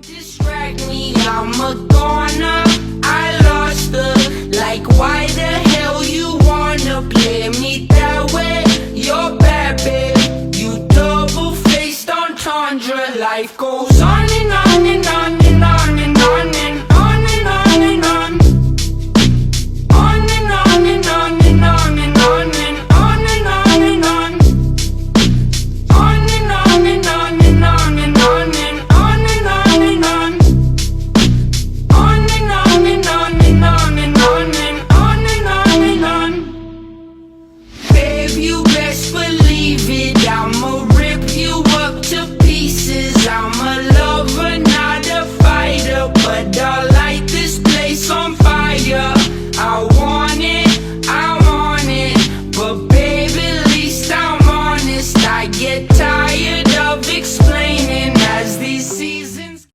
Distract me, I'm a goner. I lost her. Like, why the hell you wanna play me that way? You're bad, babe. You double-faced entendre. Life goes